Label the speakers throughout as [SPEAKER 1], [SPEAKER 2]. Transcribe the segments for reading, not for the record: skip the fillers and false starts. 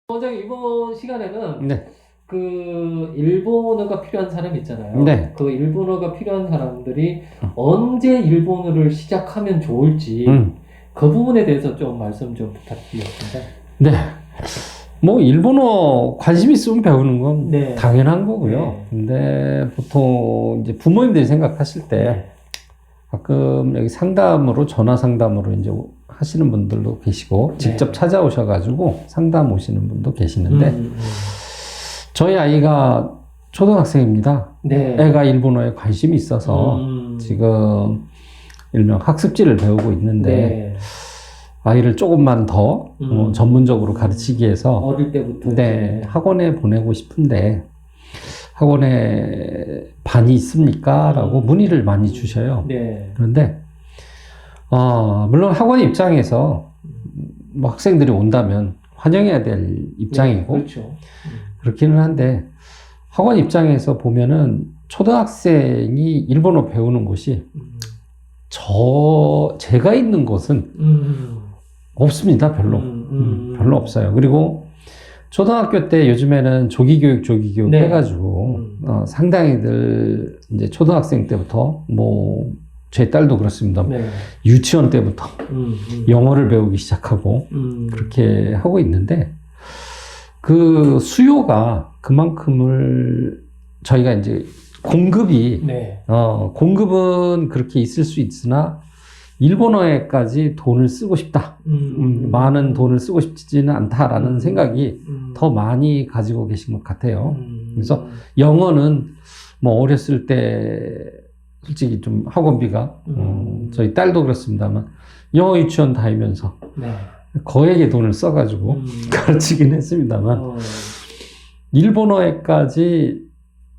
[SPEAKER 1] 원장님 이번 시간에는
[SPEAKER 2] 네,
[SPEAKER 1] 그 일본어가 필요한 사람이 있잖아요.
[SPEAKER 2] 네,
[SPEAKER 1] 그 일본어가 필요한 사람들이 언제 일본어를 시작하면 좋을지
[SPEAKER 2] 음,
[SPEAKER 1] 그 부분에 대해서 좀 말씀 좀 부탁드리겠습니다.
[SPEAKER 2] 네. 뭐, 일본어 관심 있으면 배우는 건
[SPEAKER 1] 네.
[SPEAKER 2] 당연한 거고요.
[SPEAKER 1] 네.
[SPEAKER 2] 근데 보통 이제 부모님들이 생각하실 때
[SPEAKER 1] 네.
[SPEAKER 2] 가끔 여기 상담으로, 전화 상담으로 이제 하시는 분들도 계시고,
[SPEAKER 1] 네.
[SPEAKER 2] 직접 찾아오셔가지고 상담 오시는 분도 계시는데,
[SPEAKER 1] 음.
[SPEAKER 2] 저희 아이가 초등학생입니다.
[SPEAKER 1] 네.
[SPEAKER 2] 애가 일본어에 관심이 있어서 지금 일명 학습지를 배우고 있는데,
[SPEAKER 1] 네.
[SPEAKER 2] 아이를 조금만 더 전문적으로 가르치기 위해서
[SPEAKER 1] 어릴 때부터
[SPEAKER 2] 네,
[SPEAKER 1] 이제.
[SPEAKER 2] 학원에 보내고 싶은데 학원에 반이 있습니까? 라고 문의를 많이 주셔요.
[SPEAKER 1] 네.
[SPEAKER 2] 그런데 물론 학원 입장에서 뭐 학생들이 온다면 환영해야 될 입장이고
[SPEAKER 1] 네, 그렇죠.
[SPEAKER 2] 그렇기는 한데 학원 입장에서 보면은 초등학생이 일본어 배우는 곳이 제가 있는 곳은 없습니다. 별로. 별로 없어요. 그리고 초등학교 때 요즘에는 조기교육
[SPEAKER 1] 네.
[SPEAKER 2] 해가지고, 상당히들 이제 초등학생 때부터, 뭐, 제 딸도 그렇습니다.
[SPEAKER 1] 네.
[SPEAKER 2] 유치원 때부터 영어를 배우기 시작하고, 그렇게 하고 있는데, 그 수요가 그만큼을 저희가 이제 공급이,
[SPEAKER 1] 네.
[SPEAKER 2] 공급은 그렇게 있을 수 있으나, 일본어에까지 돈을 쓰고 싶다. 많은 돈을 쓰고 싶지는 않다라는 생각이 더 많이 가지고 계신 것 같아요. 그래서 영어는 뭐 어렸을 때 솔직히 좀 학원비가 저희 딸도 그렇습니다만 영어 유치원 다니면서
[SPEAKER 1] 네.
[SPEAKER 2] 거액의 돈을 써가지고 가르치긴 했습니다만 일본어에까지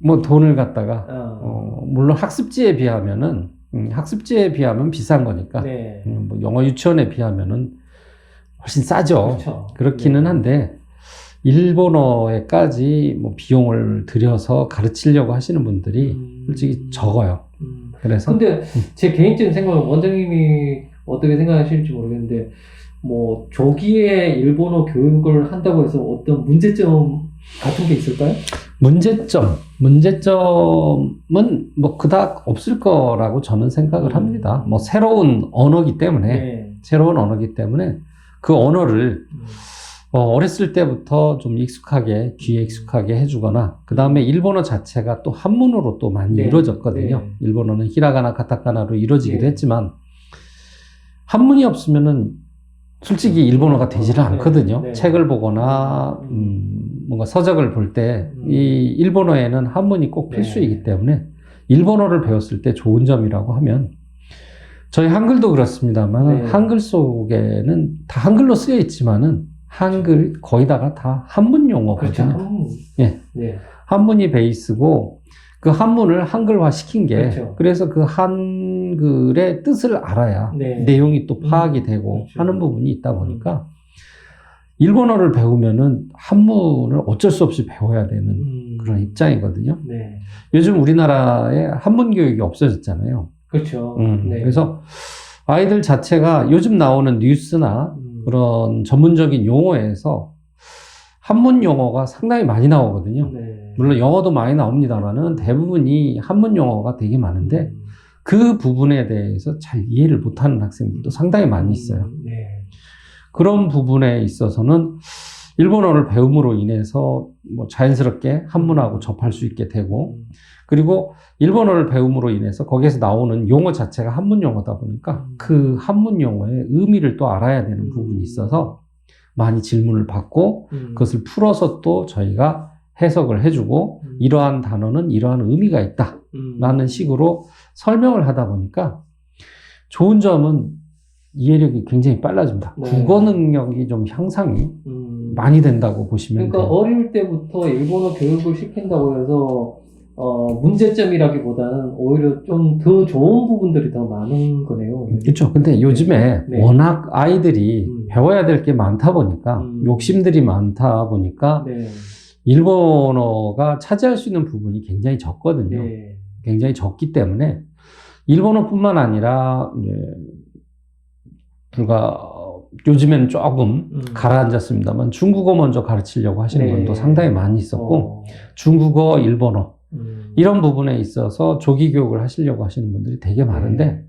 [SPEAKER 2] 뭐 돈을 갖다가 물론 학습지에 비하면은 학습지에 비하면 비싼 거니까
[SPEAKER 1] 네.
[SPEAKER 2] 뭐 영어 유치원에 비하면은 훨씬 싸죠.
[SPEAKER 1] 그렇죠.
[SPEAKER 2] 그렇기는
[SPEAKER 1] 네.
[SPEAKER 2] 한데 일본어에까지 뭐 비용을 들여서 가르치려고 하시는 분들이 솔직히 적어요. 그래서
[SPEAKER 1] 근데 제 개인적인 생각은 원장님이 어떻게 생각하실지 모르겠는데 뭐 조기에 일본어 교육을 한다고 해서 어떤 문제점 같은 게 있을까요?
[SPEAKER 2] 문제점은 뭐 그닥 없을 거라고 저는 생각을 합니다. 뭐 새로운 언어기 때문에 그 언어를 어렸을 때부터 좀 익숙하게, 귀에 익숙하게 해주거나, 그 다음에 일본어 자체가 또 한문으로 또 많이 이루어졌거든요. 일본어는 히라가나, 가타카나로 이루어지기도 했지만, 한문이 없으면은 솔직히 일본어가 되지를 않거든요. 책을 보거나, 뭔가 서적을 볼 때, 이 일본어에는 한문이 꼭 필수이기 때문에, 일본어를 배웠을 때 좋은 점이라고 하면, 저희 한글도 그렇습니다만, 한글 속에는 다 한글로 쓰여 있지만은, 한글 거의다가 다 한문 용어거든요.
[SPEAKER 1] 그렇죠.
[SPEAKER 2] 예.
[SPEAKER 1] 네.
[SPEAKER 2] 한문이 베이스고 그 한문을 한글화 시킨 게
[SPEAKER 1] 그렇죠.
[SPEAKER 2] 그래서 그 한글의 뜻을 알아야 내용이 또 파악이 되고 하는 부분이 있다 보니까 일본어를 배우면은 한문을 어쩔 수 없이 배워야 되는 그런 입장이거든요.
[SPEAKER 1] 네.
[SPEAKER 2] 요즘 우리나라에 한문 교육이 없어졌잖아요.
[SPEAKER 1] 그렇죠. 네.
[SPEAKER 2] 그래서 아이들 자체가 요즘 나오는 뉴스나 그런 전문적인 용어에서 한문 용어가 상당히 많이 나오거든요.
[SPEAKER 1] 네.
[SPEAKER 2] 물론 영어도 많이 나옵니다만은 대부분이 한문 용어가 되게 많은데 그 부분에 대해서 잘 이해를 못하는 학생들도 상당히 많이 있어요.
[SPEAKER 1] 네.
[SPEAKER 2] 그런 부분에 있어서는 일본어를 배움으로 인해서 뭐 자연스럽게 한문하고 접할 수 있게 되고 그리고 일본어를 배움으로 인해서 거기에서 나오는 용어 자체가 한문 용어다 보니까 그 한문 용어의 의미를 또 알아야 되는 부분이 있어서 많이 질문을 받고 그것을 풀어서 또 저희가 해석을 해주고 이러한 단어는 이러한 의미가 있다 라는 식으로 설명을 하다 보니까 좋은 점은 이해력이 굉장히 빨라집니다.
[SPEAKER 1] 네.
[SPEAKER 2] 국어 능력이 좀 향상이 많이 된다고 보시면
[SPEAKER 1] 그러니까
[SPEAKER 2] 돼요.
[SPEAKER 1] 어릴 때부터 일본어 교육을 시킨다고 해서 문제점이라기보다는 오히려 좀 더 좋은 부분들이 더 많은 거네요.
[SPEAKER 2] 그렇죠. 근데 요즘에 워낙 아이들이 배워야 될 게 많다 보니까 욕심들이 많다 보니까 일본어가 차지할 수 있는 부분이 굉장히 적거든요. 굉장히 적기 때문에 일본어뿐만 아니라 이제 불과 요즘에는 조금 가라앉았습니다만 중국어 먼저 가르치려고 하시는
[SPEAKER 1] 네.
[SPEAKER 2] 분도 상당히 많이 있었고 중국어, 일본어 이런 부분에 있어서 조기 교육을 하시려고 하시는 분들이 되게 많은데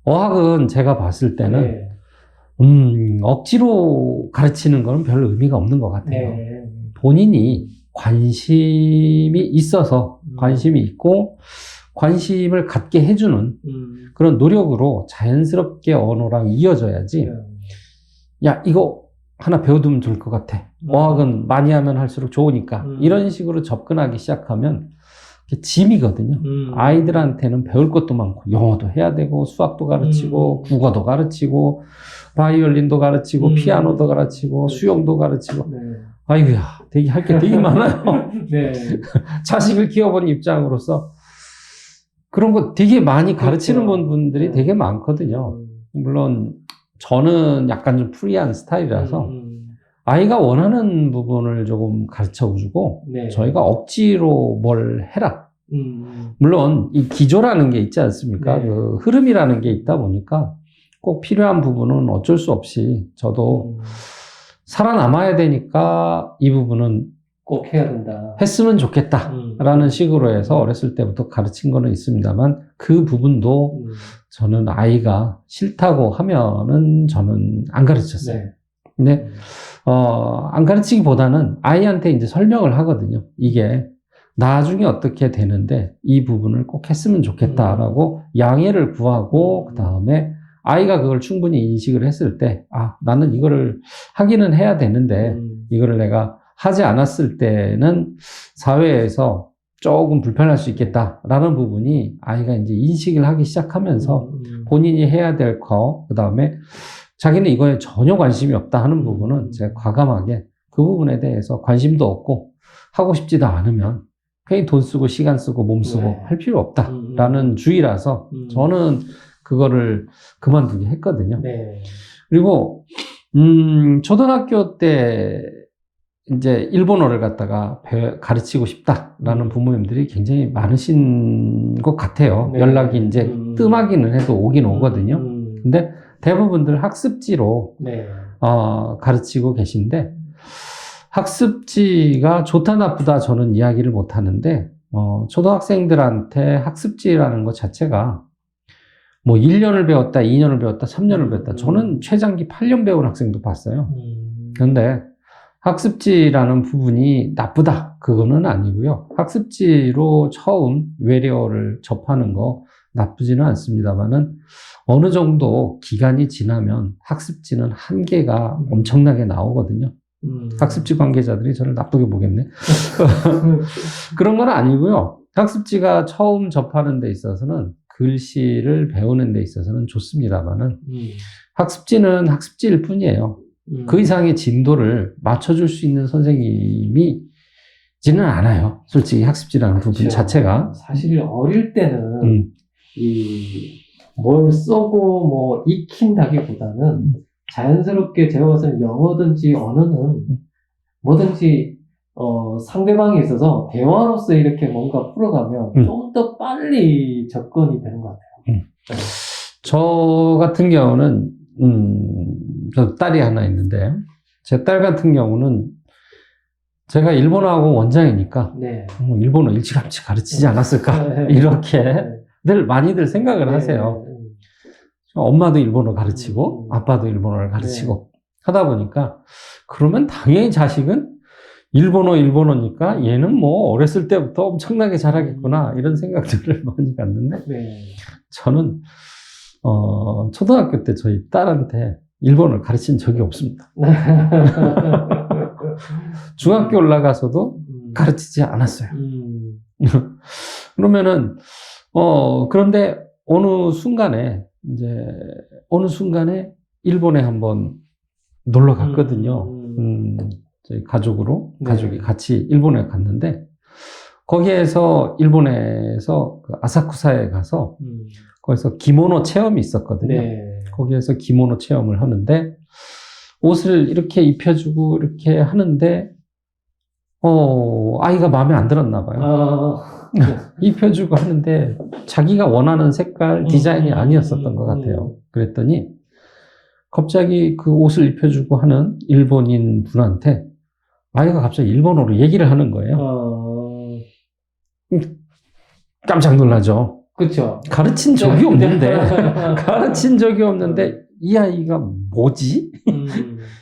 [SPEAKER 2] 어학은 제가 봤을 때는
[SPEAKER 1] 네.
[SPEAKER 2] 억지로 가르치는 건 별 의미가 없는 것 같아요.
[SPEAKER 1] 네.
[SPEAKER 2] 본인이 관심이 있어서 관심이 있고 관심을 갖게 해주는 그런 노력으로 자연스럽게 언어랑 이어져야지 야 이거 하나 배워두면 좋을 것 같아. 어학은 많이 하면 할수록 좋으니까 이런 식으로 접근하기 시작하면 짐이거든요. 아이들한테는 배울 것도 많고 영어도 해야 되고 수학도 가르치고 국어도 가르치고 바이올린도 가르치고 피아노도 가르치고 수영도 가르치고
[SPEAKER 1] 네.
[SPEAKER 2] 아이고야 되게 할 게 되게 많아요.
[SPEAKER 1] 네.
[SPEAKER 2] 자식을 키워본 입장으로서 그런 거 되게 많이 가르치는
[SPEAKER 1] 그렇죠.
[SPEAKER 2] 분들이 되게 많거든요. 물론 저는 약간 좀 프리한 스타일이라서 아이가 원하는 부분을 조금 가르쳐주고
[SPEAKER 1] 네.
[SPEAKER 2] 저희가 억지로 뭘 해라. 물론 이 기조라는 게 있지 않습니까?
[SPEAKER 1] 네.
[SPEAKER 2] 그 흐름이라는 게 있다 보니까 꼭 필요한 부분은 어쩔 수 없이 저도 살아남아야 되니까 이 부분은
[SPEAKER 1] 꼭 해야 된다.
[SPEAKER 2] 했으면 좋겠다라는 식으로 해서 어렸을 때부터 가르친 거는 있습니다만 그 부분도 저는 아이가 싫다고 하면은 저는 안 가르쳤어요.
[SPEAKER 1] 네.
[SPEAKER 2] 근데 안 가르치기보다는 아이한테 이제 설명을 하거든요. 이게 나중에 어떻게 되는데 이 부분을 꼭 했으면 좋겠다라고 양해를 구하고 그 다음에 아이가 그걸 충분히 인식을 했을 때 아, 나는 이거를 하기는 해야 되는데 이거를 내가 하지 않았을 때는 사회에서 조금 불편할 수 있겠다라는 부분이 아이가 이제 인식을 하기 시작하면서 본인이 해야 될 거, 그 다음에 자기는 이거에 전혀 관심이 없다 하는 부분은 제가 과감하게 그 부분에 대해서 관심도 없고 하고 싶지도 않으면 괜히 돈 쓰고 시간 쓰고 몸 쓰고
[SPEAKER 1] 네.
[SPEAKER 2] 할 필요 없다라는 주의라서 저는 그거를 그만두게 했거든요.
[SPEAKER 1] 네.
[SPEAKER 2] 그리고 초등학교 때 이제 일본어를 갖다가 가르치고 싶다라는 부모님들이 굉장히 많으신 것 같아요.
[SPEAKER 1] 네.
[SPEAKER 2] 연락이 이제 뜸하기는 해도 오긴 오거든요. 근데 대부분들 학습지로
[SPEAKER 1] 네.
[SPEAKER 2] 가르치고 계신데 학습지가 좋다 나쁘다 저는 이야기를 못 하는데 초등학생들한테 학습지라는 것 자체가 뭐 1년을 배웠다, 2년을 배웠다, 3년을 배웠다. 저는 최장기 8년 배운 학생도 봤어요. 그런데 학습지라는 부분이 나쁘다. 그거는 아니고요. 학습지로 처음 외래어를 접하는 거 나쁘지는 않습니다만은 어느 정도 기간이 지나면 학습지는 한계가 엄청나게 나오거든요. 학습지 관계자들이 저를 나쁘게 보겠네. 그런 건 아니고요. 학습지가 처음 접하는 데 있어서는 글씨를 배우는 데 있어서는 좋습니다만은 학습지는 학습지일 뿐이에요. 그 이상의 진도를 맞춰줄 수 있는 선생님이지는 않아요. 솔직히 학습지라는 부분
[SPEAKER 1] 그렇죠.
[SPEAKER 2] 자체가.
[SPEAKER 1] 사실 어릴 때는 뭘 써고 뭐 익힌다기보다는 자연스럽게 제가 봤을 때는 영어든지 언어는 뭐든지 상대방에 있어서 대화로서 이렇게 뭔가 풀어가면 좀 더 빨리 접근이 되는 것 같아요.
[SPEAKER 2] 저 같은 경우는 저 딸이 하나 있는데 제 딸 같은 경우는 제가 일본어하고 원장이니까
[SPEAKER 1] 네.
[SPEAKER 2] 일본어 일찌감치 가르치지 않았을까 이렇게들 많이들 생각을 하세요. 엄마도 일본어 가르치고 아빠도 일본어를 가르치고 하다 보니까 그러면 당연히 자식은 일본어니까 얘는 뭐 어렸을 때부터 엄청나게 잘하겠구나 이런 생각들을 많이 갖는데 저는 초등학교 때 저희 딸한테 일본어를 가르친 적이 없습니다. 중학교 올라가서도 가르치지 않았어요. 그러면은 그런데 어느 순간에 일본에 한번 놀러 갔거든요. 저희 가족이 같이 일본에 갔는데 거기에서 일본에서 그 아사쿠사에 가서 거기서 기모노 체험이 있었거든요. 거기에서 기모노 체험을 하는데 옷을 이렇게 입혀주고 이렇게 하는데 아이가 마음에 안 들었나 봐요. 입혀주고 하는데 자기가 원하는 색깔 디자인이 아니었었던 것 같아요. 그랬더니 갑자기 그 옷을 입혀주고 하는 일본인 분한테 아이가 갑자기 일본어로 얘기를 하는 거예요. 깜짝 놀라죠.
[SPEAKER 1] 그렇죠.
[SPEAKER 2] 가르친 적이 없는데 이 아이가 뭐지?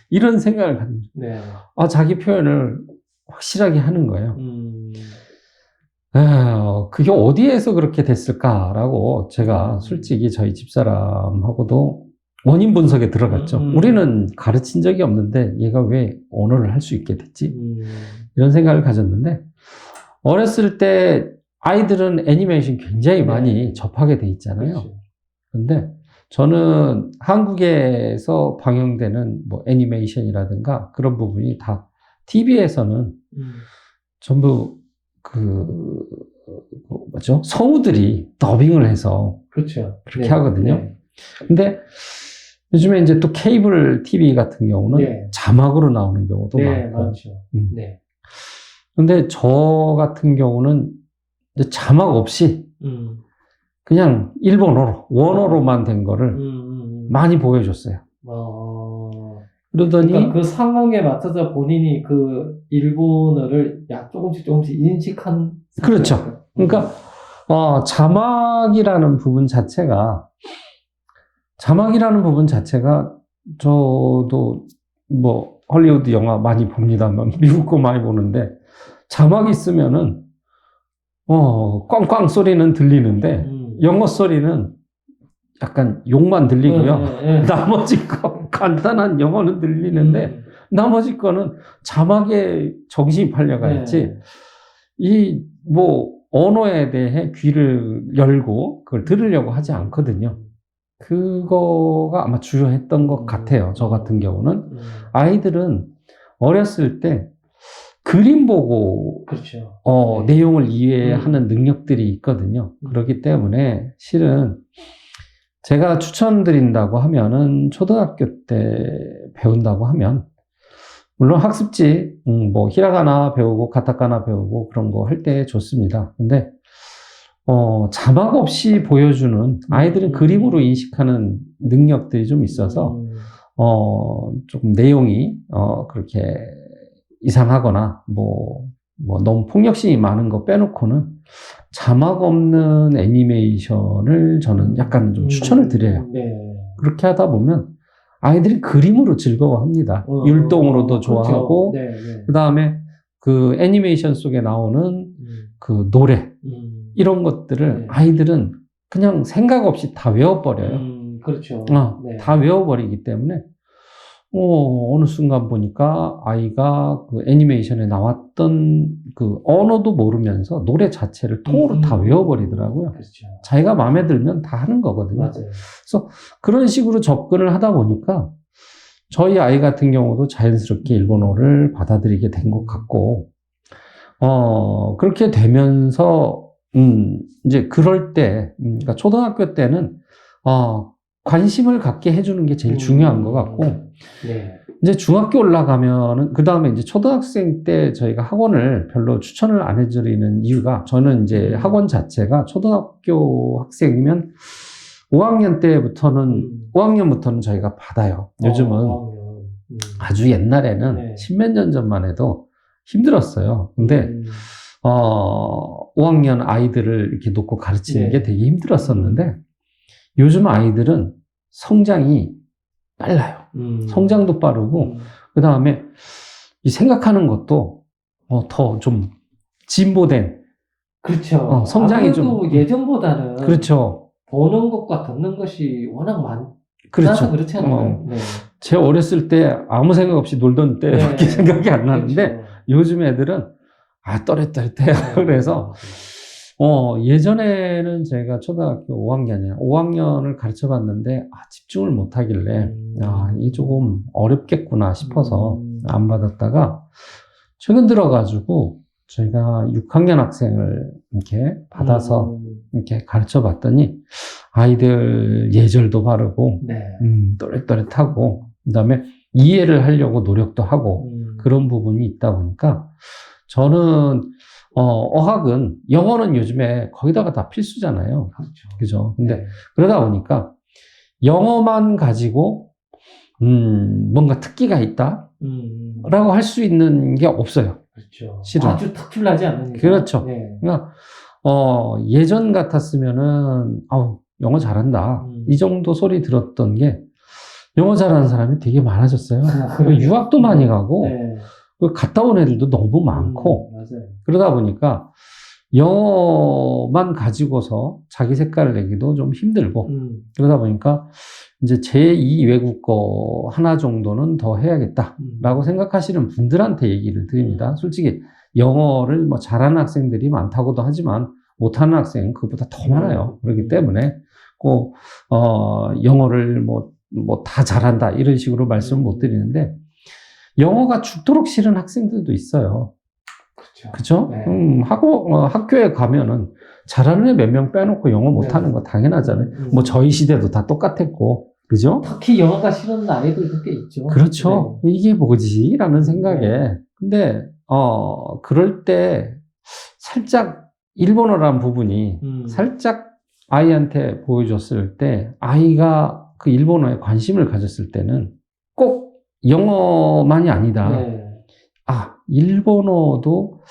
[SPEAKER 2] 이런 생각을 갖는 거예요.
[SPEAKER 1] 네.
[SPEAKER 2] 자기 표현을 확실하게 하는 거예요.
[SPEAKER 1] 음.
[SPEAKER 2] 그게 어디에서 그렇게 됐을까라고 제가 솔직히 저희 집사람하고도 원인 분석에 들어갔죠. 우리는 가르친 적이 없는데 얘가 왜 언어를 할 수 있게 됐지? 이런 생각을 가졌는데, 어렸을 때 아이들은 애니메이션 굉장히 많이 접하게 돼 있잖아요.
[SPEAKER 1] 그렇죠.
[SPEAKER 2] 근데 저는 한국에서 방영되는 뭐 애니메이션이라든가 그런 부분이 다 TV에서는 전부 뭐죠? 성우들이 더빙을 해서
[SPEAKER 1] 그렇죠.
[SPEAKER 2] 그렇게 하거든요. 근데 요즘에 이제 또 케이블 TV 같은 경우는 자막으로 나오는 경우도 많고.
[SPEAKER 1] 많죠. 네.
[SPEAKER 2] 근데 저 같은 경우는 이제 자막 없이 그냥 일본어로, 원어로만 된 거를 많이 보여줬어요. 그러더니
[SPEAKER 1] 그러니까 그 상황에 맞춰서 본인이 그 일본어를 조금씩 인식한
[SPEAKER 2] 그렇죠.
[SPEAKER 1] 상태였어요.
[SPEAKER 2] 그러니까 자막이라는 부분 자체가 저도 뭐 헐리우드 영화 많이 봅니다만 미국 거 많이 보는데 자막이 있으면은 꽝꽝 소리는 들리는데 영어 소리는 약간 욕만 들리고요. 나머지 거 간단한 영어는 들리는데 나머지 거는 자막에 정신이 팔려가 있지. 이 뭐 언어에 대해 귀를 열고 그걸 들으려고 하지 않거든요. 그거가 아마 주요했던 것 같아요. 저 같은 경우는 아이들은 어렸을 때 그림 보고
[SPEAKER 1] 그렇죠.
[SPEAKER 2] 내용을 이해하는 능력들이 있거든요. 그렇기 때문에 실은 제가 추천드린다고 하면은 초등학교 때 배운다고 하면 물론 학습지 뭐 히라가나 배우고 가타카나 배우고 그런 거 할 때 좋습니다. 근데 자막 없이 보여주는 아이들은 그림으로 인식하는 능력들이 좀 있어서 조금 내용이 그렇게 이상하거나 뭐 너무 폭력심이 많은 거 빼놓고는 자막 없는 애니메이션을 저는 약간 좀 추천을 드려요. 그렇게 하다 보면 아이들이 그림으로 즐거워합니다. 율동으로도 좋아하고 그 다음에 그 애니메이션 속에 나오는 그 노래 이런 것들을 아이들은 그냥 생각 없이 다 외워버려요.
[SPEAKER 1] 그렇죠.
[SPEAKER 2] 다 외워버리기 때문에 어느 순간 보니까 아이가 그 애니메이션에 나왔던 그 언어도 모르면서 노래 자체를 통으로 다 외워버리더라고요.
[SPEAKER 1] 그렇죠.
[SPEAKER 2] 자기가 마음에 들면 다 하는 거거든요.
[SPEAKER 1] 맞아요.
[SPEAKER 2] 그래서 그런 식으로 접근을 하다 보니까 저희 아이 같은 경우도 자연스럽게 일본어를 받아들이게 된 것 같고, 그렇게 되면서, 이제 그럴 때, 그러니까 초등학교 때는, 관심을 갖게 해주는 게 제일 중요한 것 같고, 이제 중학교 올라가면은, 그 다음에 이제 초등학생 때 저희가 학원을 별로 추천을 안 해드리는 이유가, 저는 이제 학원 자체가 초등학교 학생이면 5학년부터는 저희가 받아요. 요즘은 아주 옛날에는 십몇 년 전만 해도 힘들었어요. 근데, 5학년 아이들을 이렇게 놓고 가르치는 게 되게 힘들었었는데, 요즘 아이들은 성장이 빨라요. 성장도 빠르고, 그 다음에 이 생각하는 것도 더 좀 진보된.
[SPEAKER 1] 그렇죠.
[SPEAKER 2] 성장이 좀.
[SPEAKER 1] 예전보다는.
[SPEAKER 2] 그렇죠.
[SPEAKER 1] 보는 것과 듣는 것이 워낙 많아서
[SPEAKER 2] 그렇죠.
[SPEAKER 1] 그렇지 않나요?
[SPEAKER 2] 제 어렸을 때 아무 생각 없이 놀던 때밖에 생각이 안 나는데,
[SPEAKER 1] 그렇죠.
[SPEAKER 2] 요즘 애들은 또렷해요. 그래서 예전에는 제가 초등학교 5학년을 가르쳐 봤는데 집중을 못 하길래 이게 조금 어렵겠구나 싶어서 안 받았다가 최근 들어가지고 저희가 6학년 학생을 이렇게 받아서 이렇게 가르쳐 봤더니 아이들 예절도 바르고 또렷또렷하고 그다음에 이해를 하려고 노력도 하고 그런 부분이 있다 보니까 저는 어학은 영어는 요즘에 거기다가 다 필수잖아요.
[SPEAKER 1] 그렇죠.
[SPEAKER 2] 그죠? 근데 그러다 보니까 영어만 가지고 뭔가 특기가 있다라고 할 수 있는 게 없어요.
[SPEAKER 1] 그렇죠.
[SPEAKER 2] 실은.
[SPEAKER 1] 아주 특출나지 않는 이상.
[SPEAKER 2] 그렇죠.
[SPEAKER 1] 네.
[SPEAKER 2] 그러니까 예전 같았으면은 영어 잘한다 이 정도 소리 들었던 게 영어 잘하는 사람이 되게 많아졌어요. 그리고 유학도 많이 가고
[SPEAKER 1] 네.
[SPEAKER 2] 갔다 온 애들도 너무 많고
[SPEAKER 1] 맞아요.
[SPEAKER 2] 그러다 보니까 영어만 가지고서 자기 색깔을 내기도 좀 힘들고 그러다 보니까 이제 제2 외국어 하나 정도는 더 해야겠다라고 생각하시는 분들한테 얘기를 드립니다. 솔직히 영어를 뭐 잘하는 학생들이 많다고도 하지만 못하는 학생은 그보다 더 많아요. 그렇기 때문에 꼭 영어를 뭐 다 잘한다 이런 식으로 말씀을 못 드리는데 영어가 죽도록 싫은 학생들도 있어요. 그렇죠?
[SPEAKER 1] 네.
[SPEAKER 2] 학교에 가면은 잘하는 애 몇 명 빼놓고 영어 못하는 거 당연하잖아요. 뭐 저희 시대도 다 똑같았고, 그죠?
[SPEAKER 1] 특히 영어가 싫은 아이들도 꽤 있죠.
[SPEAKER 2] 그렇죠.
[SPEAKER 1] 네.
[SPEAKER 2] 이게 뭐지? 라는 생각에.
[SPEAKER 1] 네.
[SPEAKER 2] 근데 그럴 때 살짝 일본어라는 부분이 살짝 아이한테 보여줬을 때 아이가 그 일본어에 관심을 가졌을 때는 꼭 영어만이 아니다.
[SPEAKER 1] 네.
[SPEAKER 2] 일본어도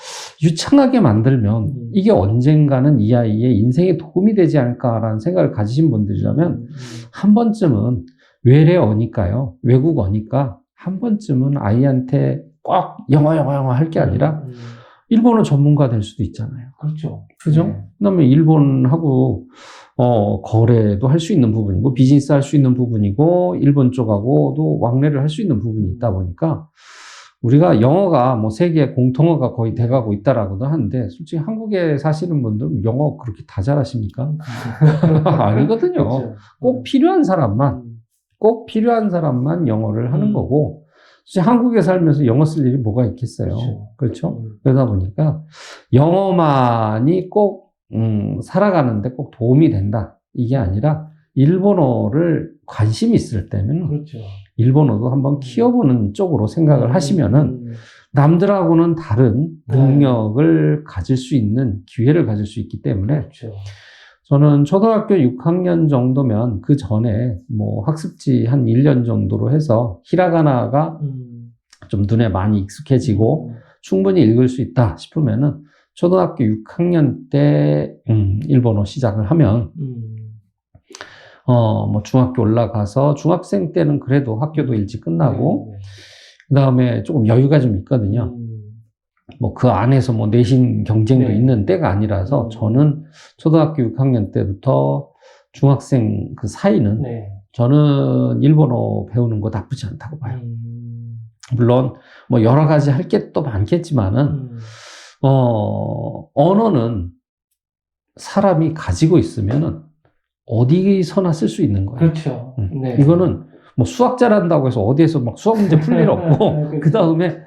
[SPEAKER 2] 유창하게 만들면 이게 언젠가는 이 아이의 인생에 도움이 되지 않을까라는 생각을 가지신 분들이라면 한 번쯤은 외래어니까요. 외국어니까 한 번쯤은 아이한테 꼭 영어 할 게 아니라 일본어 전문가 될 수도 있잖아요.
[SPEAKER 1] 그렇죠.
[SPEAKER 2] 그죠?
[SPEAKER 1] 네.
[SPEAKER 2] 그다음에 일본하고 거래도 할 수 있는 부분이고 비즈니스 할 수 있는 부분이고 일본 쪽하고도 왕래를 할 수 있는 부분이 있다 보니까 우리가 영어가 뭐 세계 공통어가 거의 돼가고 있다라고도 하는데 솔직히 한국에 사시는 분들은 영어 그렇게 다 잘하십니까? 아니거든요.
[SPEAKER 1] 그렇죠.
[SPEAKER 2] 꼭 필요한 사람만 영어를 하는 거고 사실 한국에 살면서 영어 쓸 일이 뭐가 있겠어요. 그렇죠? 그러다 보니까 영어만이 꼭 살아가는데 꼭 도움이 된다. 이게 아니라 일본어를 관심이 있을 때면
[SPEAKER 1] 그렇죠.
[SPEAKER 2] 일본어도 한번 키워보는 쪽으로 생각을 하시면은 남들하고는 다른 능력을 가질 수 있는 기회를 가질 수 있기 때문에
[SPEAKER 1] 그렇죠.
[SPEAKER 2] 저는 초등학교 6학년 정도면 그 전에 뭐 학습지 한 1년 정도로 해서 히라가나가 좀 눈에 많이 익숙해지고 충분히 읽을 수 있다 싶으면은 초등학교 6학년 때 일본어 시작을 하면 뭐 중학교 올라가서 중학생 때는 그래도 학교도 일찍 끝나고 그 다음에 조금 여유가 좀 있거든요. 뭐 그 안에서 뭐 내신 경쟁도 있는 때가 아니라서 저는 초등학교 6학년 때부터 중학생 그 사이는 저는 일본어 배우는 거 나쁘지 않다고 봐요. 물론 뭐 여러 가지 할 게 또 많겠지만은 언어는 사람이 가지고 있으면은 어디서나 쓸 수 있는 거예요.
[SPEAKER 1] 그렇죠. 네.
[SPEAKER 2] 이거는 뭐 수학 잘한다고 해서 어디에서 막 수학 문제 풀 일 없고 그 다음에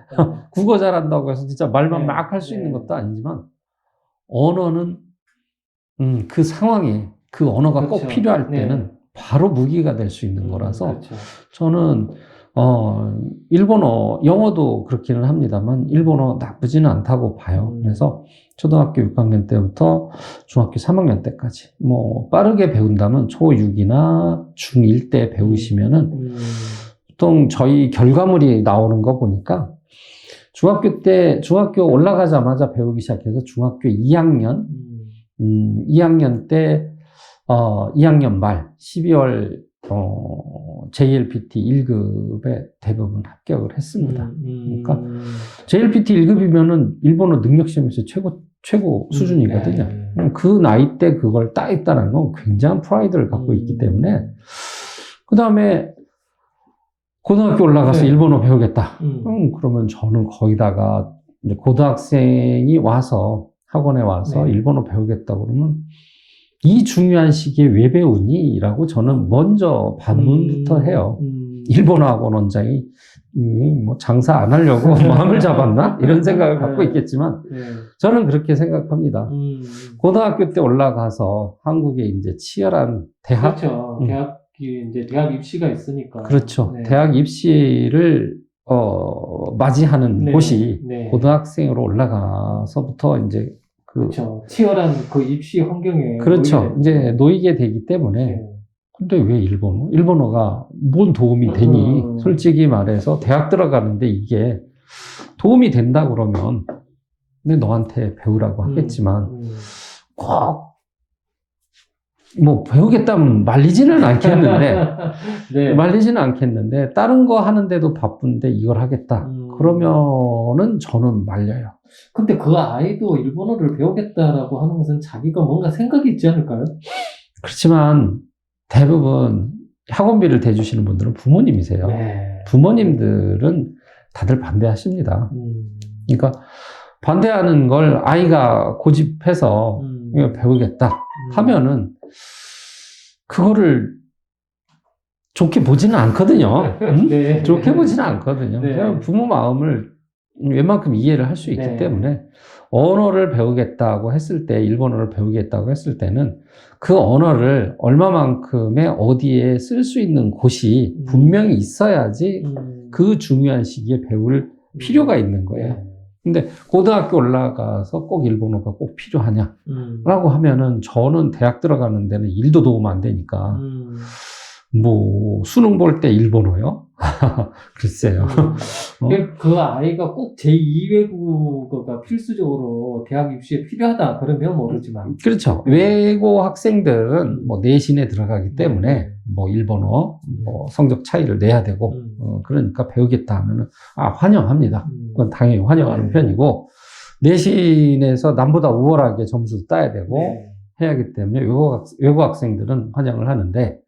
[SPEAKER 2] 국어 잘한다고 해서 진짜 말만 막 할 수 있는 것도 아니지만 언어는 그 상황에 그 언어가 꼭 필요할 때는 바로 무기가 될 수 있는 거라서 저는 일본어, 영어도 그렇기는 합니다만 일본어 나쁘지는 않다고 봐요. 그래서 초등학교 6학년 때부터 중학교 3학년 때까지 뭐 빠르게 배운다면 초6이나 중1 때 배우시면은 보통 저희 결과물이 나오는 거 보니까 중학교 올라가자마자 배우기 시작해서 중학교 2학년 2학년 때 2학년 말 12월 JLPT 1급에 대부분 합격을 했습니다. 그러니까 JLPT 1급이면은 일본어 능력시험에서 최고 수준이거든요. 그 나이 때 그걸 따있다는 건 굉장한 프라이드를 갖고 있기 때문에 그 다음에 고등학교 올라가서 일본어 배우겠다. 그러면 저는 거기다가 이제 고등학생이 와서 학원에 와서 일본어 배우겠다 그러면 이 중요한 시기에 왜 배우니? 라고 저는 먼저 반문부터 해요. 일본어 학원 원장이 뭐 장사 안 하려고 마음을 잡았나? 이런 생각을 갖고 있겠지만 저는 그렇게 생각합니다. 고등학교 때 올라가서 한국에 이제 치열한 대학.
[SPEAKER 1] 그렇죠. 이제 대학 입시가 있으니까.
[SPEAKER 2] 그렇죠. 대학 입시를 맞이하는 곳이 고등학생으로 올라가서부터 이제
[SPEAKER 1] 그렇죠. 치열한 그 입시 환경에
[SPEAKER 2] 그렇죠. 이제 놓이게 되기 때문에 근데 왜 일본어? 일본어가 뭔 도움이 되니? 솔직히 말해서 대학 들어가는데 이게 도움이 된다 그러면 근데 너한테 배우라고 하겠지만 꼭 뭐 배우겠다면 말리지는 않겠는데
[SPEAKER 1] 네.
[SPEAKER 2] 말리지는 않겠는데 다른 거 하는데도 바쁜데 이걸 하겠다 그러면은 저는 말려요.
[SPEAKER 1] 근데 그 아이도 일본어를 배우겠다라고 하는 것은 자기가 뭔가 생각이 있지 않을까요?
[SPEAKER 2] 그렇지만 대부분 학원비를 대주시는 분들은 부모님이세요.
[SPEAKER 1] 네.
[SPEAKER 2] 부모님들은 다들 반대하십니다. 그러니까 반대하는 걸 아이가 고집해서 이거 배우겠다 하면은 그거를 좋게 보지는 않거든요.
[SPEAKER 1] 네.
[SPEAKER 2] 좋게 보지는 않거든요.
[SPEAKER 1] 네.
[SPEAKER 2] 그냥 부모 마음을 웬만큼 이해를 할 수 있기
[SPEAKER 1] 네.
[SPEAKER 2] 때문에 언어를 배우겠다고 했을 때, 일본어를 배우겠다고 했을 때는 그 언어를 얼마만큼의 어디에 쓸 수 있는 곳이 분명히 있어야지 그 중요한 시기에 배울 필요가 있는 거예요. 근데 고등학교 올라가서 꼭 일본어가 꼭 필요하냐? 라고 하면은 저는 대학 들어가는 데는 일도 도움 안 되니까 뭐 수능 볼 때 일본어요? 글쎄요.
[SPEAKER 1] 그 아이가 꼭 제2 외국어가 필수적으로 대학 입시에 필요하다 그러면 모르지만
[SPEAKER 2] 그렇죠. 외고 학생들은 뭐 내신에 들어가기 때문에 뭐 일본어 뭐 성적 차이를 내야 되고 그러니까 배우겠다 하면은 환영합니다. 그건 당연히 환영하는 편이고 내신에서 남보다 우월하게 점수도 따야 되고 해야 하기 때문에 외고 학생들은 환영을 하는데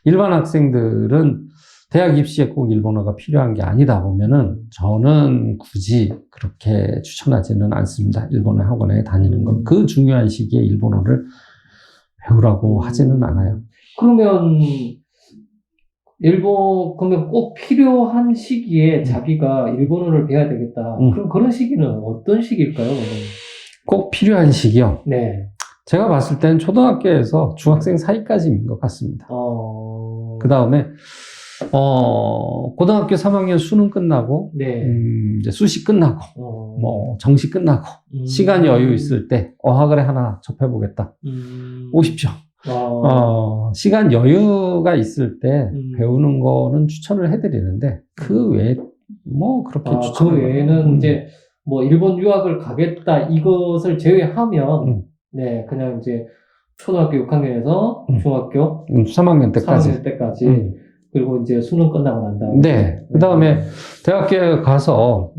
[SPEAKER 2] 일반 학생들은 대학 입시에 꼭 일본어가 필요한 게 아니다 보면은 저는 굳이 그렇게 추천하지는 않습니다. 일본어 학원에 다니는 건. 그 중요한 시기에 일본어를 배우라고 하지는 않아요.
[SPEAKER 1] 그러면 그러면 꼭 필요한 시기에 자기가 일본어를 배워야 되겠다. 그럼 그런 시기는 어떤 시기일까요?
[SPEAKER 2] 꼭 필요한 시기요?
[SPEAKER 1] 네.
[SPEAKER 2] 제가 봤을 땐 초등학교에서 중학생 사이까지인 것 같습니다. 그 다음에 고등학교 3학년 수능 끝나고, 이제 수시 끝나고, 뭐, 정시 끝나고, 시간 여유 있을 때, 어학을 하나 접해보겠다. 오십시오. 시간 여유가 있을 때 배우는 거는 추천을 해드리는데, 그 외에, 뭐, 그렇게
[SPEAKER 1] 그 외에는 이제, 뭐, 일본 유학을 가겠다, 이것을 제외하면, 네, 그냥 이제, 초등학교 6학년에서 중학교
[SPEAKER 2] 3학년 때까지.
[SPEAKER 1] 3학년 때까지. 그리고 이제 수능 끝나고 난 다음에.
[SPEAKER 2] 네. 그 다음에 대학교에 가서,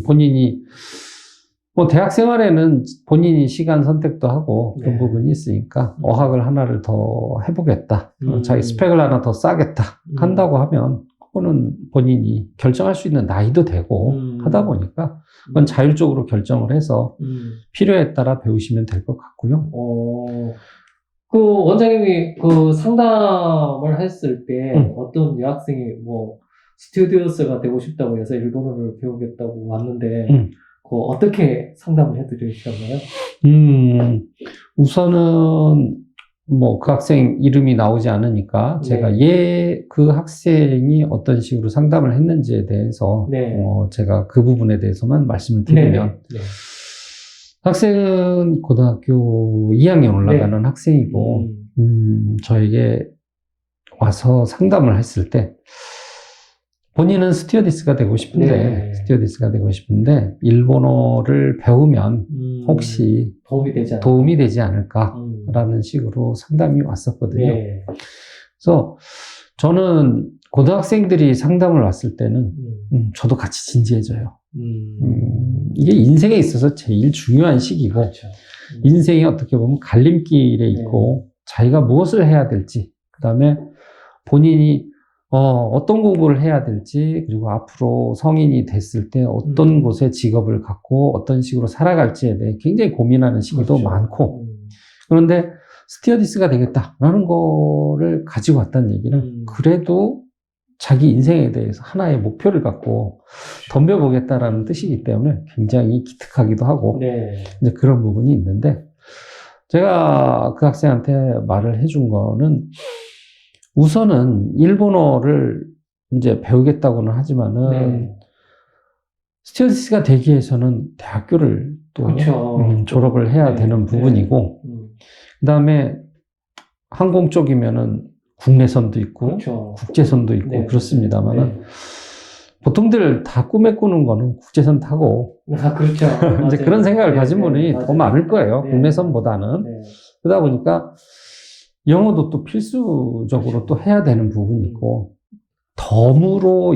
[SPEAKER 2] 본인이, 뭐, 대학 생활에는 본인이 시간 선택도 하고 그런 부분이 있으니까 어학을 하나를 더 해보겠다. 자기 스펙을 하나 더 쌓겠다. 한다고 하면, 그거는 본인이 결정할 수 있는 나이도 되고 하다 보니까 그건 자율적으로 결정을 해서 필요에 따라 배우시면 될 것 같고요.
[SPEAKER 1] 그 원장님이 그 상담을 했을 때 어떤 여학생이 뭐 스튜디오스가 되고 싶다고 해서 일본어를 배우겠다고 왔는데 그 어떻게 상담을 해드리셨나요?
[SPEAKER 2] 우선은 뭐 그 학생 이름이 나오지 않으니까 제가 그 학생이 어떤 식으로 상담을 했는지에 대해서 제가 그 부분에 대해서만 말씀을 드리면 학생은 고등학교 2학년 올라가는 학생이고 저에게 와서 상담을 했을 때 본인은 스튜어디스가 되고 싶은데 일본어를 배우면 혹시 도움이 되지 않을까라는 식으로 상담이 왔었거든요. 그래서 저는 고등학생들이 상담을 왔을 때는 저도 같이 진지해져요. 이게 인생에 있어서 제일 중요한 시기고
[SPEAKER 1] 그렇죠.
[SPEAKER 2] 인생이 어떻게 보면 갈림길에 있고 자기가 무엇을 해야 될지 그 다음에 본인이 어떤 공부를 해야 될지 그리고 앞으로 성인이 됐을 때 어떤 곳에 직업을 갖고 어떤 식으로 살아갈지에 대해 굉장히 고민하는 시기도 많고 그런데 스튜어디스가 되겠다라는 거를 가지고 왔다는 얘기는 그래도 자기 인생에 대해서 하나의 목표를 갖고 덤벼보겠다라는 뜻이기 때문에 굉장히 기특하기도 하고 이제 그런 부분이 있는데 제가 그 학생한테 말을 해준 거는 우선은 일본어를 이제 배우겠다고는 하지만은 스튜어디스가 되기 위해서는 대학교를 또 졸업을 해야 되는 부분이고 그 다음에 항공 쪽이면은 국내선도 있고
[SPEAKER 1] 그렇죠.
[SPEAKER 2] 국제선도 있고
[SPEAKER 1] 네.
[SPEAKER 2] 그렇습니다만은
[SPEAKER 1] 네.
[SPEAKER 2] 보통들 다 꿈에 꾸는 거는 국제선 타고
[SPEAKER 1] 아, 그렇죠.
[SPEAKER 2] 이제
[SPEAKER 1] 맞아요.
[SPEAKER 2] 그런 생각을
[SPEAKER 1] 네,
[SPEAKER 2] 가진
[SPEAKER 1] 네,
[SPEAKER 2] 분이
[SPEAKER 1] 맞아요.
[SPEAKER 2] 더 많을 거예요.
[SPEAKER 1] 네.
[SPEAKER 2] 국내선보다는.
[SPEAKER 1] 네.
[SPEAKER 2] 그러다 보니까 영어도 또 필수적으로
[SPEAKER 1] 그렇죠.
[SPEAKER 2] 또 해야 되는 부분이 있고, 덤으로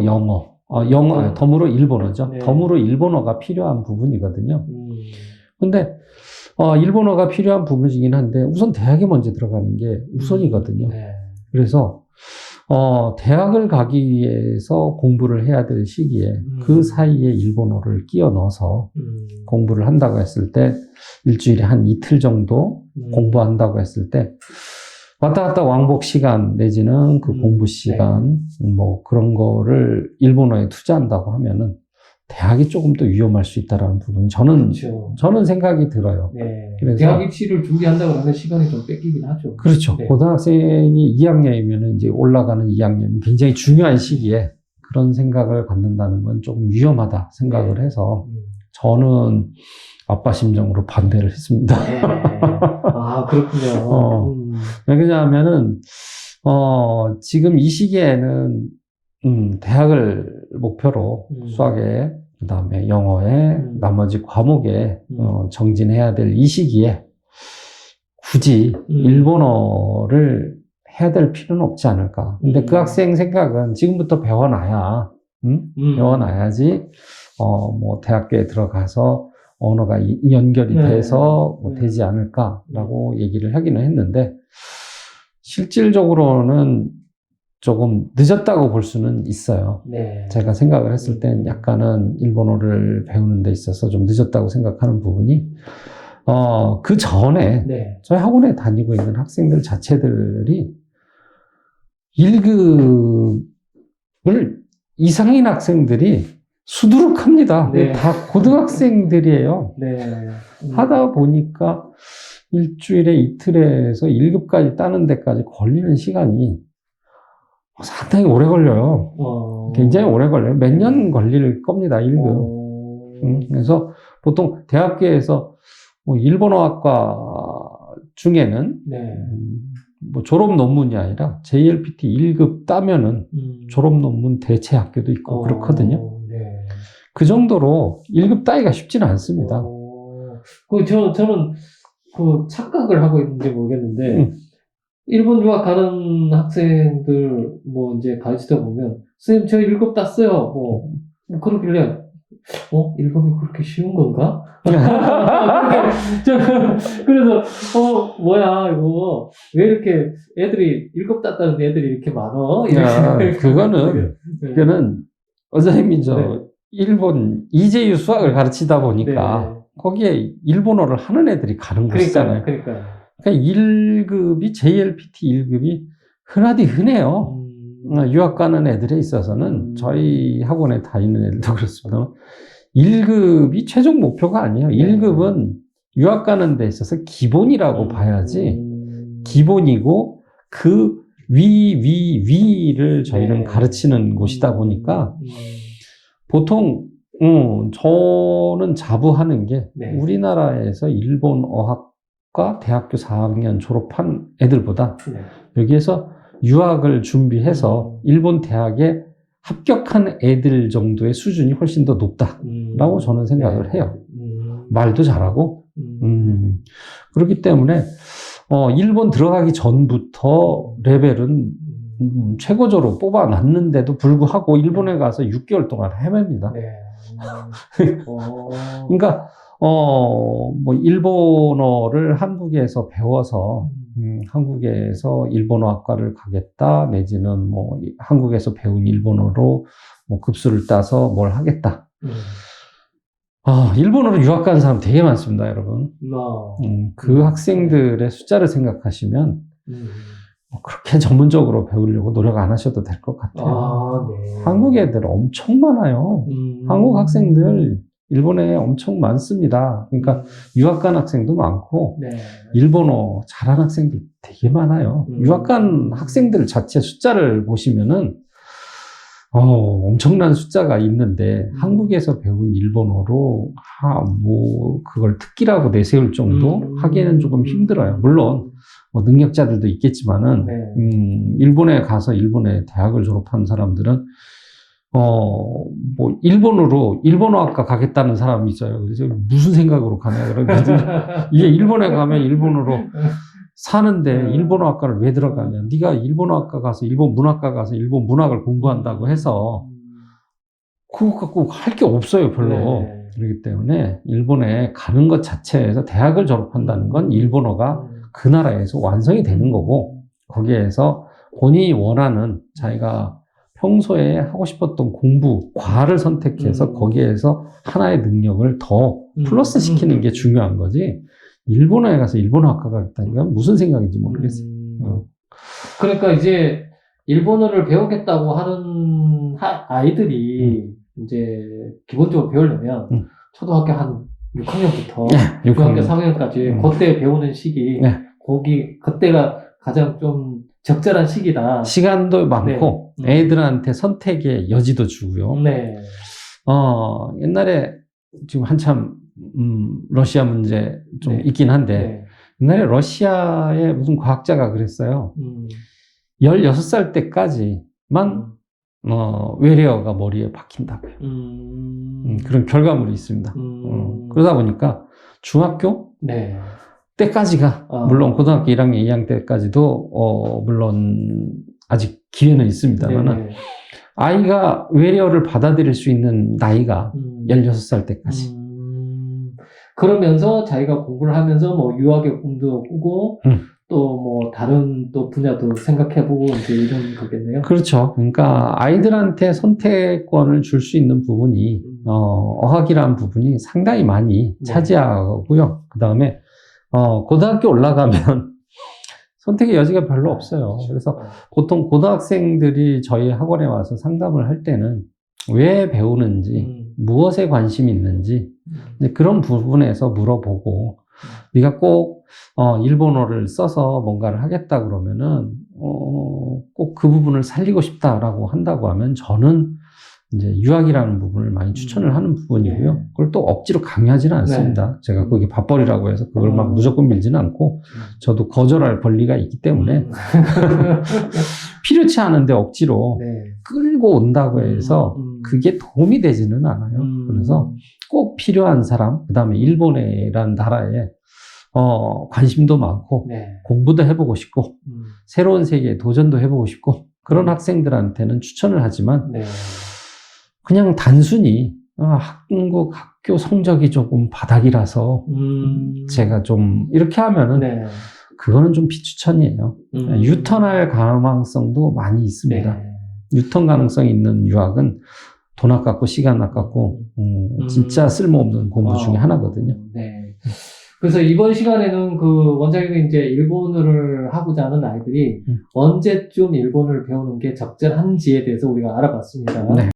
[SPEAKER 2] 덤으로 일본어죠.
[SPEAKER 1] 네.
[SPEAKER 2] 덤으로 일본어가 필요한 부분이거든요.
[SPEAKER 1] 음.
[SPEAKER 2] 근데, 일본어가 필요한 부분이긴 한데, 우선 대학에 먼저 들어가는 게 우선이거든요.
[SPEAKER 1] 네.
[SPEAKER 2] 그래서, 대학을 가기 위해서 공부를 해야 될 시기에 그 사이에 일본어를 끼워 넣어서 공부를 한다고 했을 때, 일주일에 한 이틀 정도 공부한다고 했을 때, 왔다 갔다 왕복 시간 내지는 그 공부 시간, 뭐 그런 거를 일본어에 투자한다고 하면은 대학이 조금 더 위험할 수 있다라는 부분,
[SPEAKER 1] 그렇죠.
[SPEAKER 2] 저는 생각이 들어요.
[SPEAKER 1] 네.
[SPEAKER 2] 그래서
[SPEAKER 1] 대학 입시를 준비한다고 하면 시간이 좀 뺏기긴 하죠.
[SPEAKER 2] 그렇죠.
[SPEAKER 1] 네.
[SPEAKER 2] 고등학생이 2학년이면 이제 올라가는 2학년, 굉장히 중요한 시기에 그런 생각을 갖는다는 건 조금 위험하다 생각을 해서 저는 아빠 심정으로 반대를 했습니다.
[SPEAKER 1] 네. 아, 그렇군요.
[SPEAKER 2] 왜냐하면은, 지금 이 시기에는, 대학을 목표로 수학에, 그 다음에 영어에, 나머지 과목에, 정진해야 될 이 시기에 굳이 일본어를 해야 될 필요는 없지 않을까. 근데 그 학생 생각은 지금부터 배워놔야, 배워놔야지, 뭐, 대학교에 들어가서 언어가 연결이 돼서 뭐 되지 않을까라고 얘기를 하기는 했는데, 실질적으로는 조금 늦었다고 볼 수는 있어요.
[SPEAKER 1] 네.
[SPEAKER 2] 제가 생각을 했을 땐 약간은 일본어를 배우는 데 있어서 좀 늦었다고 생각하는 부분이, 그 전에
[SPEAKER 1] 네.
[SPEAKER 2] 저희 학원에 다니고 있는 학생들 자체들이 1급을 이상인 학생들이 수두룩합니다.
[SPEAKER 1] 네.
[SPEAKER 2] 다 고등학생들이에요.
[SPEAKER 1] 네.
[SPEAKER 2] 하다 보니까 일주일에 이틀에서 1급까지 따는 데까지 걸리는 시간이 상당히 오래 걸려요. 굉장히 오래 걸려요. 몇 년 걸릴 겁니다, 1급. 그래서 보통 대학교에서 뭐 일본어학과 중에는
[SPEAKER 1] 네.
[SPEAKER 2] 뭐 졸업 논문이 아니라 JLPT 1급 따면은 졸업 논문 대체 학교도 있고 그렇거든요.
[SPEAKER 1] 네.
[SPEAKER 2] 그 정도로 1급 따기가 쉽지는 않습니다.
[SPEAKER 1] 저는 그 착각을 하고 있는지 모르겠는데, 일본 유학 가는 학생들 뭐 이제 가르치다 보면, 선생님, 저 1급 땄어요. 뭐 그러길래, 1급이 그렇게 쉬운 건가? 그래서, 뭐야, 이거, 왜 이렇게 애들이, 1급 땄다는 애들이 이렇게 많어?
[SPEAKER 2] 그거는, 선생님이 일본 이재유 수학을 가르치다 보니까, 거기에 일본어를 하는 애들이 가는 곳이잖아요.
[SPEAKER 1] 그러니까
[SPEAKER 2] 1급이, JLPT 1급이 흔하디 흔해요. 유학 가는 애들에 있어서는, 저희 학원에 다니는 애들도 그렇습니다. 1급이 최종 목표가 아니에요. 1급은 유학 가는 데 있어서 기본이라고 봐야지, 기본이고, 그 위를 저희는 가르치는 곳이다 보니까, 보통, 저는 자부하는 게, 우리나라에서 일본 어학과 대학교 4학년 졸업한 애들보다, 여기에서 유학을 준비해서 일본 대학에 합격한 애들 정도의 수준이 훨씬 더 높다라고 저는 생각을 해요. 말도 잘하고. 그렇기 때문에 일본 들어가기 전부터 레벨은 최고조로 뽑아놨는데도 불구하고 일본에 가서 6개월 동안 헤맵니다. 그러니까 뭐 일본어를 한국에서 배워서 한국에서 일본어학과를 가겠다, 내지는 뭐 한국에서 배운 일본어로 뭐 급수를 따서 뭘 하겠다. 일본어로 유학 가는 사람 되게 많습니다, 여러분. 그 학생들의 숫자를 생각하시면 그렇게 전문적으로 배우려고 노력 안 하셔도 될 것 같아요. 한국 애들 엄청 많아요. 한국 학생들 일본에 엄청 많습니다. 그러니까 유학 간 학생도 많고 일본어 잘하는 학생들 되게 많아요. 유학 간 학생들 자체 숫자를 보시면은 엄청난 숫자가 있는데 한국에서 배운 일본어로 뭐 그걸 특기라고 내세울 정도 하기에는 조금 힘들어요. 물론 뭐 능력자들도 있겠지만은,
[SPEAKER 1] 네.
[SPEAKER 2] 일본에 가서 일본의 대학을 졸업한 사람들은, 뭐, 일본어학과 가겠다는 사람이 있어요. 그래서 무슨 생각으로 가냐. 그러니까 이게 일본에 가면 일본어로 사는데 일본어학과를 왜 들어가냐. 네가 일본어학과 가서 일본 문학과 가서 일본 문학을 공부한다고 해서 그거 갖고 할 게 없어요, 별로.
[SPEAKER 1] 네.
[SPEAKER 2] 그렇기 때문에 일본에 가는 것 자체에서 대학을 졸업한다는 건 일본어가 그 나라에서 완성이 되는 거고, 거기에서 본인이 원하는 자기가 평소에 하고 싶었던 공부, 과를 선택해서 거기에서 하나의 능력을 더 플러스 시키는 게 중요한 거지. 일본어에 가서 일본어학과 가겠다는 건 무슨 생각인지 모르겠어요.
[SPEAKER 1] 그러니까 이제 일본어를 배우겠다고 하는 아이들이 이제 기본적으로 배우려면 초등학교 한 6학년부터 중학교 4학년까지 그때 배우는 시기, 그때가 가장 좀 적절한 시기다.
[SPEAKER 2] 시간도 많고 애들한테 선택의 여지도 주고요.
[SPEAKER 1] 네.
[SPEAKER 2] 옛날에 지금 한참 러시아 문제 좀 있긴 한데 옛날에 러시아의 무슨 과학자가 그랬어요. 16살 때까지만 외래어가 머리에 박힌다고요. 그런 결과물이 있습니다. 그러다 보니까 중학교 때까지가 물론 고등학교 1학년, 2학년 때까지도 물론 아직 기회는 있습니다만 아이가 외래어를 받아들일 수 있는 나이가 16살 때까지.
[SPEAKER 1] 그러면서 자기가 공부를 하면서 뭐 유학의 꿈도 꾸고 또 뭐 다른 또 분야도 생각해보고 이제 이런 거겠네요.
[SPEAKER 2] 그렇죠. 그러니까 아이들한테 선택권을 줄 수 있는 부분이 어학이라는 부분이 상당히 많이 차지하고요. 그 다음에 고등학교 올라가면 선택의 여지가 별로 없어요. 그래서 보통 고등학생들이 저희 학원에 와서 상담을 할 때는 왜 배우는지, 무엇에 관심이 있는지 그런 부분에서 물어보고 네가 꼭 일본어를 써서 뭔가를 하겠다 그러면은 꼭 그 부분을 살리고 싶다라고 한다고 하면 저는 이제 유학이라는 부분을 많이 추천을 하는 부분이고요. 그걸 또 억지로 강요하지는 않습니다. 제가 그게 밥벌이라고 해서 그걸 막 무조건 밀지는 않고 저도 거절할 권리가 있기 때문에 필요치 않은데 억지로 끌고 온다고 해서 그게 도움이 되지는 않아요. 그래서 꼭 필요한 사람, 그 다음에 일본이라는 나라에 관심도 많고 공부도 해보고 싶고 새로운 세계에 도전도 해보고 싶고 그런 학생들한테는 추천을 하지만 그냥 단순히 한국 학교 성적이 조금 바닥이라서 제가 좀 이렇게 하면은 그거는 좀 비추천이에요. 유턴할 가능성도 많이 있습니다. 유턴 가능성이 있는 유학은 돈 아깝고 시간 아깝고 진짜 쓸모없는 공부 중에 하나거든요.
[SPEAKER 1] 그래서 이번 시간에는 그 원장님이 이제 일본어를 하고자 하는 아이들이 언제쯤 일본어를 배우는 게 적절한지에 대해서 우리가 알아봤습니다.